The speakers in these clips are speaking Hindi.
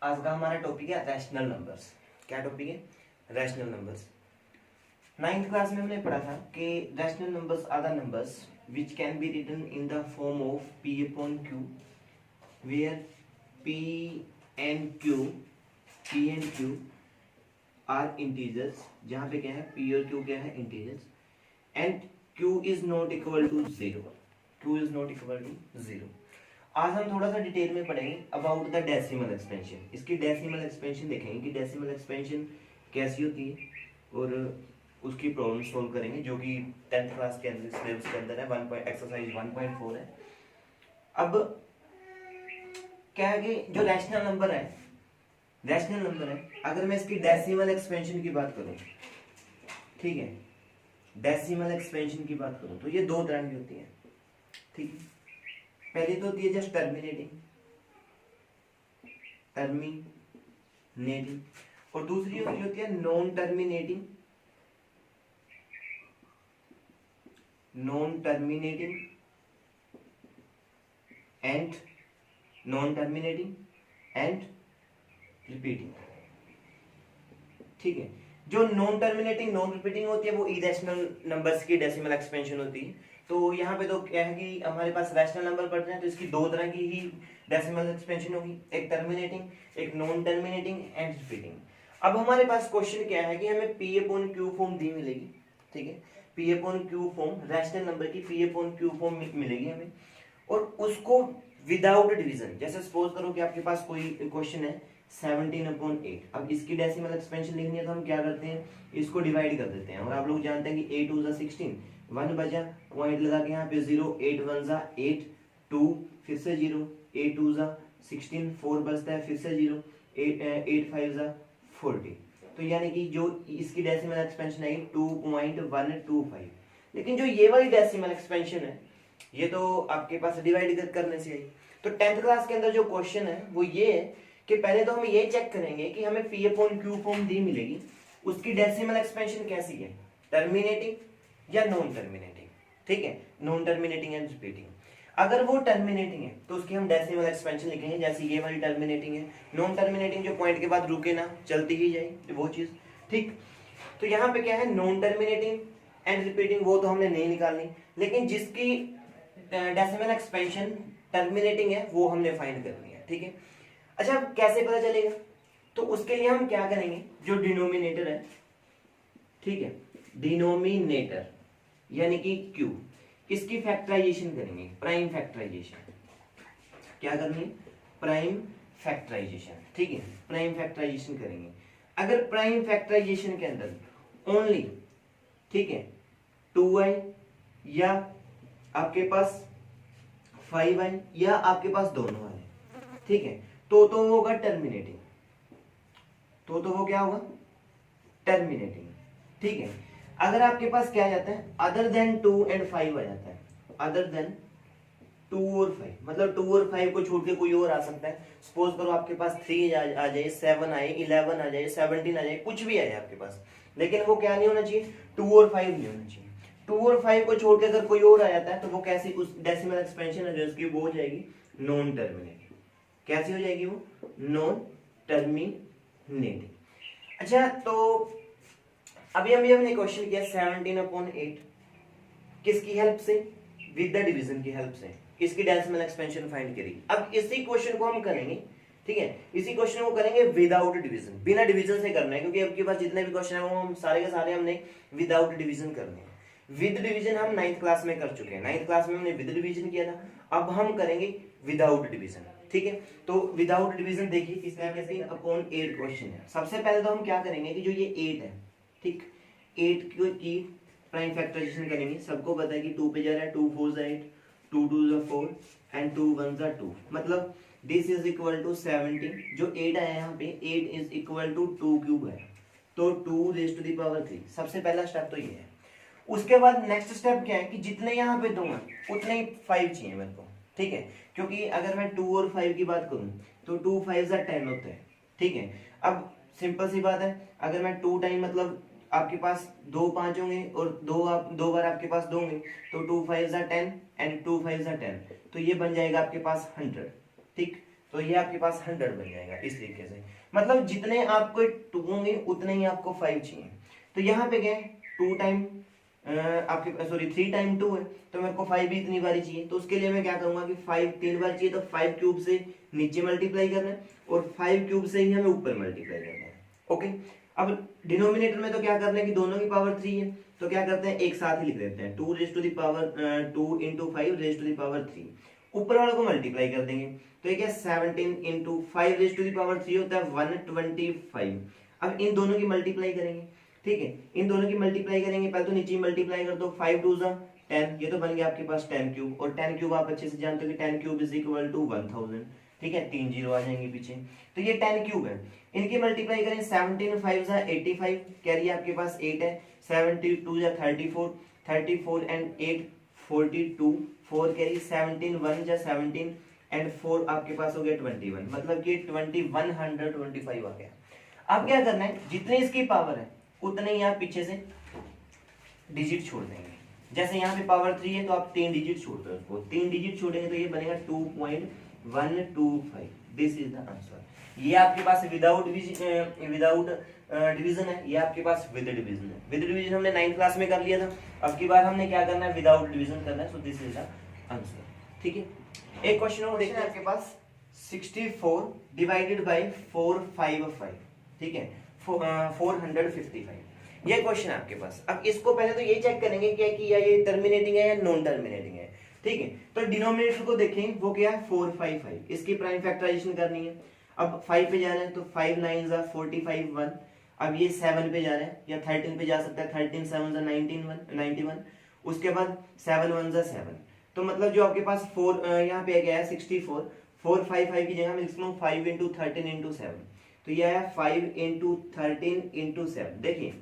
आज का हमारा टॉपिक है रैशनल नंबर्स। क्या टॉपिक है? Rational numbers. 9th क्लास में हमने पढ़ा था कि rational numbers are the numbers which can be written in the form of p upon q where p and q are integers, जहाँ पे क्या है p और q क्या है integers, and q is not equal to zero. q is not equal to zero. आज हम थोड़ा सा डिटेल में पढ़ेंगे अबाउट द डेसिमल एक्सपेंशन। इसकी डेसिमल एक्सपेंशन देखेंगे कि डेसिमल एक्सपेंशन कैसी होती है और उसकी प्रॉब्लम सॉल्व करेंगे, जो कि 10th क्लास के अंदर सिलेबस के अंदर है, एक्सरसाइज 1.4 है। अब क्या है कि जो रैशनल नंबर है, अगर मैं इसकी डेसिमल एक्सपेंशन की बात करूं, ठीक है, डेसिमल एक्सपेंशन की बात करूं तो ये दो तरह की होती है। ठीक है, पहली तो होती है जस्ट टर्मिनेटिंग और दूसरी होती है नॉन टर्मिनेटिंग एंड रिपीटिंग। ठीक है, जो नॉन टर्मिनेटिंग नॉन रिपीटिंग होती है वो इरेशनल नंबर्स की डेसिमल एक्सपेंशन होती है। तो यहाँ पे तो क्या है कि हमारे पास रैशनल नंबर पढ़ते हैं तो इसकी दो तरह की ही डेसिमल एक्सपेंशन होगी, एक टर्मिनेटिंग, एक नॉन टर्मिनेटिंग एंड रिपीटिंग। अब हमारे पास क्वेश्चन क्या है कि हमें p अपॉन q फॉर्म दी मिलेगी। ठीक है, p upon q form, rational number की p अपॉन q फॉर्म मिलेगी हमें, और उसको विदाउट डिवीजन। जैसे सपोज करो कि आपके पास कोई क्वेश्चन है 17/8। अब इसकी डेसिमल एक्सपेंशन लिखनी है तो हम क्या करते हैं, इसको डिवाइड कर देते हैं। और आप लोग जानते हैं कि 8 2 16, 1 बचा, पॉइंट लगा के यहाँ पे 0, 8 1 8, 2 फिर से 0, 8 2 16, 4 बचता है, फिर से 0, 8 5 40। तो यानी कि जो इसकी डेसिमल एक्सपेंशन है 2.125। लेकिन जो ये वाली डेसिमल एक्सपेंशन है ये तो आपके पास डिवाइड करने से आई। तो 10th क्लास के अंदर जो क्वेश्चन है वो ये है कि पहले तो हम ये चेक करेंगे कि हमें p अपॉन q फॉर्म दी मिलेगी, उसकी डेसिमल एक्सपेंशन कैसी है, टर्मिनेटिंग या नॉन टर्मिनेटिंग। ठीक है, नॉन टर्मिनेटिंग एंड रिपीटिंग। अगर वो टर्मिनेटिंग है तो उसकी हम डेसिमल एक्सपेंशन लिखेंगे, जैसे ये वाली टर्मिनेटिंग है। नॉन टर्मिनेटिंग जो पॉइंट के बाद रुके ना, चलती ही जाए वो चीज। ठीक, तो यहाँ पे क्या है, नॉन टर्मिनेटिंग एंड रिपीटिंग वो तो हमने नहीं निकालनी, लेकिन जिसकी डेसिमल एक्सपेंशन टर्मिनेटिंग है वो हमने फाइंड करनी है। ठीक है, अच्छा कैसे पता चलेगा, तो उसके लिए हम क्या करेंगे, जो डिनोमिनेटर है, ठीक है, डिनोमिनेटर यानी कि q, इसकी फैक्टराइजेशन करेंगे, प्राइम फैक्टराइजेशन। क्या करनी है, प्राइम फैक्टराइजेशन। ठीक है, प्राइम फैक्टराइजेशन करेंगे। अगर प्राइम फैक्टराइजेशन के अंदर ओनली, ठीक है, 2i या आपके पास 5i या आपके पास दोनों है, ठीक है, तो होगा टर्मिनेटिंग, तो वो क्या होगा, टर्मिनेटिंग। ठीक है, अगर आपके पास क्या आ जाता है, अदर देन 2 and 5 आ जाता है, अदर देन 2 और 5, मतलब 2 और 5 को छोड़ के कोई और आ सकता है। सपोज करो आपके पास 3 आ जाए, 7 आए, 11 आ जाए, 17 आ जाए, कुछ भी आए आपके पास, लेकिन वो क्या नहीं होना चाहिए, 2 और 5 नहीं होना चाहिए। 2 और 5 को छोड़ के अगर कोई और आ जाता है तो वो कैसी, उस डेसिमल एक्सपेंशन है जो उसकी वो हो जाएगी नॉन टर्मिनेटिंग। कैसी हो जाएगी वो, नॉन टर्मिनेटिंग। अच्छा, तो अभी हमने क्वेश्चन किया 17/8 किसकी हेल्प से, विद द डिवीजन की हेल्प से इसकी डेसिमल एक्सपेंशन फाइंड करी। अब इसी क्वेश्चन को हम करेंगे, ठीक है, इसी क्वेश्चन को करेंगे विदाउट डिवीजन, बिना डिवीजन से करना है, क्योंकि आपके पास जितने भी क्वेश्चन है वो हम सारे के सारे हमने विदाउट डिवीजन करने हैं। विद डिवीजन हम 9th क्लास में कर चुके हैं, 9th क्लास में हमने विद डिवीजन किया था, अब हम करेंगे विदाउट डिवीजन। ठीक है, तो विदाउट डिवीजन देखिए किस तरह से 17/8 क्वेश्चन है। सबसे पहले तो हम क्या करेंगे कि जो ये 8 है, ठीक, 8 की प्राइम फैक्टराइजेशन करेंगे। सबको पता है कि 2 पे जा रहा है, 2 4 8, 2 2 4 एंड 2 1 2, मतलब दिस इज इक्वल टू 17। जो 8 आया यहाँ पे, 8 इज इक्वल टू 2 क्यूब है, तो 2 रेज़ टू द पावर 3। सबसे पहला स्टेप तो ये है। उसके बाद नेक्स्ट स्टेप क्या है कि जितने यहाँ पे दूंगा उतने ही 5 चाहिए मेरे को। ठीक है, क्योंकि अगर मैं 2 और 5 की बात करूं तो 2 5 10 होते हैं। ठीक है, अब सिंपल सी बात है, अगर मैं 2 टाइम मतलब आपके पास 2 5 होंगे और दो बार आपके पास दोगे तो 2 5 10 एंड 2 5 10, तो ये बन जाएगा आपके पास 100। ठीक, तो ये आपके पास 100 बन जाएगा इस तरीके से। मतलब जितने आपको 2 होंगे उतने ही आपको 5 चाहिए। तो यहाँ पे क्या है 2 टाइम आपके सॉरी 3 टाइम 2 है, तो मेरे को 5 भी इतनी बारी चाहिए। तो उसके लिए मैं क्या करूंगा कि 5 3 बार चाहिए तो 5 क्यूब से नीचे मल्टीप्लाई करना है और 5 क्यूब से ही हमें ऊपर मल्टीप्लाई करना है। ओके, अब डिनोमिनेटर में तो क्या करना है कि दोनों की पावर 3 है, तो क्या करते हैं एक साथ ही लिख देते हैं 2 raise to the power 2 into 5 raise to the power 3, ऊपर वाले को मल्टीप्लाई कर देंगे। तो ये क्या 17 into 5 raise to the power 3 होता है 125। अब इन दोनों की मल्टीप्लाई करेंगे, ठीक है, इन दोनों की मल्टीप्लाई करेंगे। पहले तो नीचे मल्टीप्लाई कर दो, 5 2 10, ये तो बन गया आपके पास 10 क्यूब, और 10 क्यूब आप अच्छे से जानते हो कि 10 क्यूब इज इक्वल टू 1000, ठीक है, 3 जीरो आ जाएंगे पीछे। तो ये 10 क्यूब है, इनकी मल्टीप्लाई करें 17 5 85, कैरी आपके पास 8 है, 72 34, 34 एंड 8 42, 4 कैरी 17 1 17 एंड 4 आपके पास हो गया 21, मतलब कि 2125 आ गया। अब क्या करना है, जितने इसकी पावर है उतने ही आप पीछे से डिजिट छोड़ देंगे। जैसे यहाँ पे पावर 3 है तो आप 3 डिजिट छोड़ दो, उसको 3 डिजिट छोड़ेंगे तो ये बनेगा 2.125। This is the answer. ये आपके पास विदाउट डिवीजन है, ये आपके पास विद डिवीजन है। विद डिवीजन हमने 9th क्लास में कर लिया था, अब की बार हमने क्या करना है विदाउट डिवीजन करना है। So this is the answer, ठीक है। एक क्वेश्चन और देखते हैं आपके पास 64 डिवाइडेड बाय 455, ठीक है, 455, ये क्वेश्चन है आपके पास। अब इसको पहले तो ये चेक करेंगे क्या कि ये टर्मिनेटिंग है या नॉन टर्मिनेटिंग है, ठीक है। तो डिनोमिनेटर को देखें वो क्या है 455, इसकी प्राइम फैक्टराइजेशन करनी है। अब 5 पे जाना है तो 5 9 जा 45 1, अब ये 7 पे जा रहा है या 13 पे जा सकता है, 13 7 जा 91, उसके बाद 7 1 जा 7, तो मतलब जो आपके पास 4 यहाँ पे गया है 64, 455 की जगह मैं लिख लूँ 5 इंटू 13 इंटू 7, तो यह है 5 इंटू 13 इंटू 7। देखिए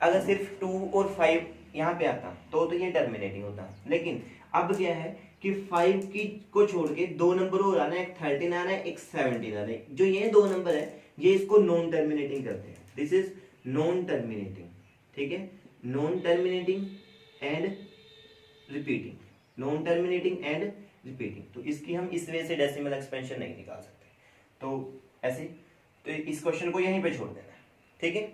अगर सिर्फ 2 और 5 यहाँ पे आता तो ये टर्मिनेटिंग होता, लेकिन अब क्या है कि 5 की को छोड़ के 2 नंबर और आना है, एक 13 आना है, एक 17 आना है। जो ये 2 नंबर है ये इसको नॉन टर्मिनेटिंग करते हैं, दिस इज नॉन टर्मिनेटिंग, ठीक है, non terminating and repeating, non terminating and repeating. तो इसकी हम इस वे से डेसिमल एक्सपेंशन नहीं निकाल सकते, तो ऐसे तो इस क्वेश्चन को यहीं पे छोड़ देना है, ठीक है,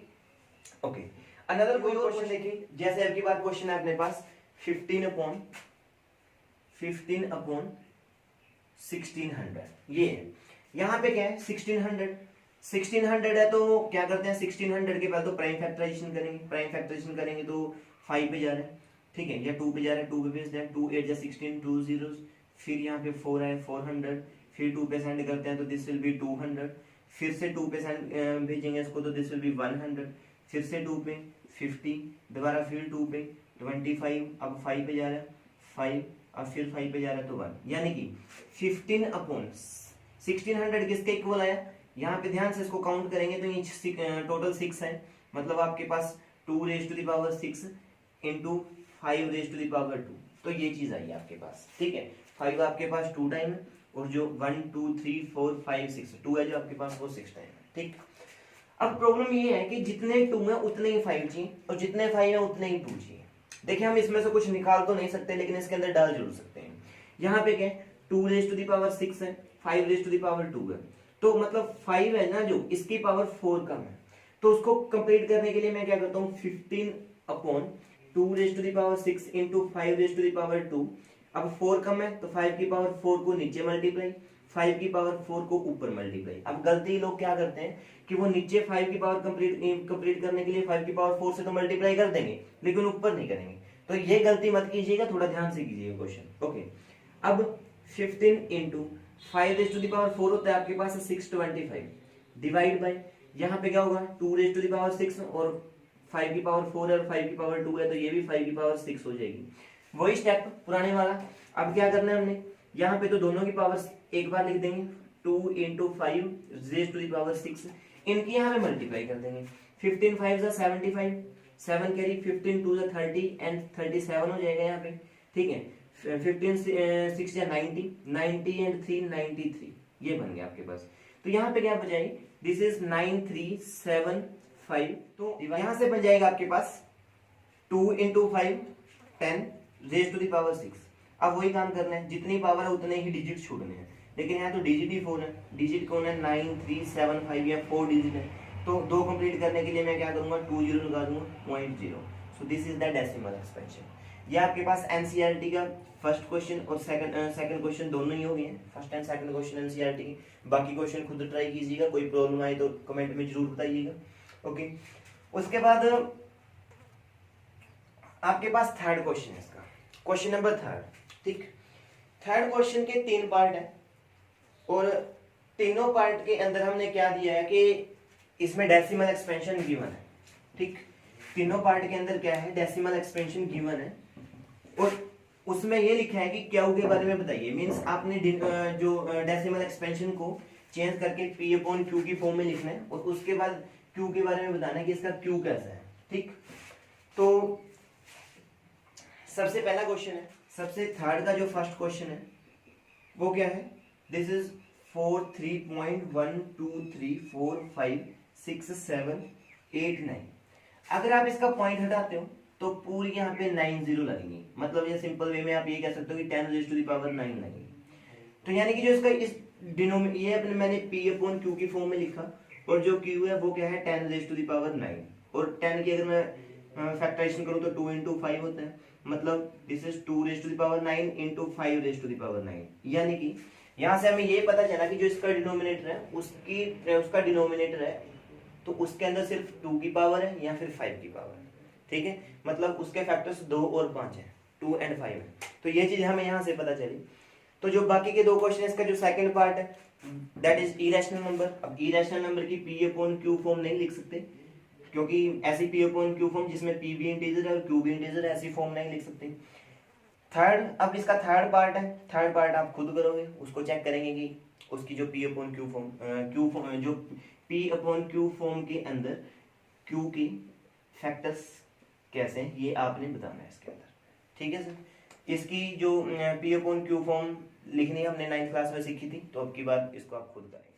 ओके। अनदर कोई और क्वेश्चन देखिए, जैसे अब की बात क्वेश्चन है अपने पास 15 अपॉन 1600, ये है। यहाँ पे क्या है 1600 है, तो क्या करते हैं 1600 के बाद तो प्राइम फैक्टराइजेशन करेंगे, प्राइम फैक्टराइजेशन करेंगे तो 5 पे जा रहा है, ठीक है, या 2 पे जा रहा है, 2 पे भेज दें, 2 8 जा 16, 2 zeros, फिर यहाँ पे 4 है 400, फिर 2 पे सेंड करते हैं तो दिस विल बी 200, फिर से 2 पे सेंड भेजेंगे इसको तो दिस विल बी 100, फिर से 2 पे 50, दोबारा फिर 2 पे 25, अब 5 पे जा रहा है 5, अब फिर 5 पे जा रहा है तो 1, यानी कि 15 अपॉन 1600 किसके इक्वल आया। यहाँ पे ध्यान से इसको काउंट करेंगे तो ये टोटल 6 है, मतलब आपके पास 2 raise to the power 6 into 5 raise to the power 2, तो ये चीज आई आपके पास, ठीक है। 5 आपके पास 2 टाइम है और जो 1 2 3 4 5 6 2 है जो आपके पास वो 6 टाइम है, ठीक। अब प्रॉब्लम ये है कि जितने 2 है उतने ही 5 चाहिए और जितने 5 है उतने ही 2 चाहिए। देखिए हम इसमें से कुछ निकाल तो नहीं सकते, लेकिन इसके अंदर डाल जरूर सकते हैं। यहाँ पे क्या है 2 रेज़ टू द पावर 6 है, 5 रेज़ टू द पावर 2 है, तो मतलब 5 है ना जो इसकी पावर 4 कम है, तो उसको कंप्लीट करने के लिए मैं क्या करता हूँ 15 upon 2 raise to the power 6 into 5 raise to the power 2। अब 4 कम है तो 5 की पावर 4 को नीचे मल्टीप्लाई, 5 की पावर 4 को ऊपर मल्टीप्लाई। अब गलती लोग क्या करते हैं कि वो नीचे 5 की पावर कंप्लीट करने के लिए 5 की पावर 4 से तो मल्टीप्लाई कर देंगे लेकिन ऊपर नहीं करेंगे, तो ये गलती मत कीजिएगा, थोड़ा ध्यान से कीजिएगा क्वेश्चन, ओके। अब 15 into 5 raise to the power 4 होता है आपके पास 625, डिवाइड बाय यहाँ पे क्या होगा 2 रेज़ टू द पावर 6 और 5 की पावर 4 है और 5 की पावर 2 है, तो ये भी 5 की पावर 6 हो जाएगी, वही स्टेप पुराने वाला। अब क्या करना है हमने यहाँ पे तो दोनों की पावर एक बार लिख देंगे 2 into 5 raise to the power 6, इनकी यहाँ पे मल्टीप्लाई कर देंगे, 15 5 जा 75, 7 कैरी 15 2 जा 30 एंड 37 हो जाएगा यहाँ पे, ठीक है, 15 6 जा 90, 90 एंड 3 93, ये बन गया आपके पास। तो यहाँ पे क्या बचाएगी, दिस इज 9375, तो यहाँ से बन जाएगा आपके पास 2 into 5 10 raise to the power 6। अब वही काम करना है, जितनी पावर है उतने ही डिजिट छोड़ने हैं, लेकिन यहाँ तो डिजिट ही 4 है, डिजिट कौन है 9 3 7 5 या 4 डिजिट है, तो 2 कंप्लीट करने के लिए मैं क्या करूँगा 2 जीरो लगा दूंगा 0.0। So this is the decimal expansion. ये आपके पास एनसीईआरटी का फर्स्ट क्वेश्चन और सेकंड क्वेश्चन दोनों ही हो गए हैं, first and second question NCERT के। बाकी क्वेश्चन खुद ट्राई कीजिएगा, कोई प्रॉब्लम आए तो कमेंट में जरूर बताइएगा। ओके, उसके बाद आपके पास थर्ड क्वेश्चन है, इसका क्वेश्चन नंबर थर्ड। ठीक, थर्ड क्वेश्चन के 3 पार्ट है और तीनों पार्ट के अंदर हमने क्या दिया है कि इसमें डेसिमल एक्सपेंशन गिवन है। ठीक, तीनों पार्ट के अंदर क्या है, डेसिमल एक्सपेंशन गिवन है और उसमें ये लिखा है कि क्यू के बारे में बताइए। मींस आपने जो डेसिमल एक्सपेंशन को चेंज करके पी अपॉन क्यू की फॉर्म में लिखना है और उसके बाद क्यू के बारे में बताना है कि इसका क्यू कैसा है। ठीक, तो सबसे पहला क्वेश्चन है, सबसे थर्ड का जो फर्स्ट क्वेश्चन है वो क्या है, दिस इज 4 3.1 2 3 4 5 6 7 8 9। अगर आप इसका पॉइंट हटाते हो तो पूरी यहाँ पे 9 जीरो लगेंगी, मतलब ये सिंपल वे में आप ये कह सकते हो कि 10 रेज़ टू द पावर 9 लगेगी। तो यानी कि जो इसका इस ये अपने मैंने पी अपॉन क्यू की फॉर्म में लिखा और जो क्यू है वो क्या है 10 रेज़ टू द पावर 9 और 10 की अगर मैं फैक्टराइजेशन करूँ तो 2 into 5 होता है, मतलब this is 2 raise to the power 9 into 5 raise to the power 9। यानी कि यहाँ से हमें ये पता चला कि जो इसका डिनोमिनेटर है उसका डिनोमिनेटर है तो उसके अंदर सिर्फ 2 की पावर है या फिर 5 की पावर है। ठीक है, मतलब उसके फैक्टर्स 2 और 5 है, 2 and 5 है। तो ये चीज हमें यहाँ से पता चली। तो जो बाकी के 2 क्वेश्चन, इसका जो सेकंड पार्ट है दैट इज इरेशनल नंबर। अब इरेशनल नंबर की पी अपॉन क्यू फॉर्म नहीं लिख सकते क्योंकि ऐसी पी अपॉन क्यू फॉर्म जिसमें पी भी इंटीजर है और क्यू भी इंटीजर है, ऐसी फॉर्म नहीं लिख सकते। थर्ड, अब इसका थर्ड पार्ट है, थर्ड पार्ट आप खुद करोगे, उसको चेक करेंगे कि उसकी जो पी अपॉन क्यू फॉर्म जो पी अपॉन क्यू फॉर्म के अंदर क्यू की फैक्टर्स कैसे हैं ये आपने बताना है इसके अंदर। ठीक है सर, इसकी जो पी अपॉन क्यू फॉर्म लिखनी है हमने 9th क्लास में सीखी थी, तो अब की बार इसको आप खुद करेंगे।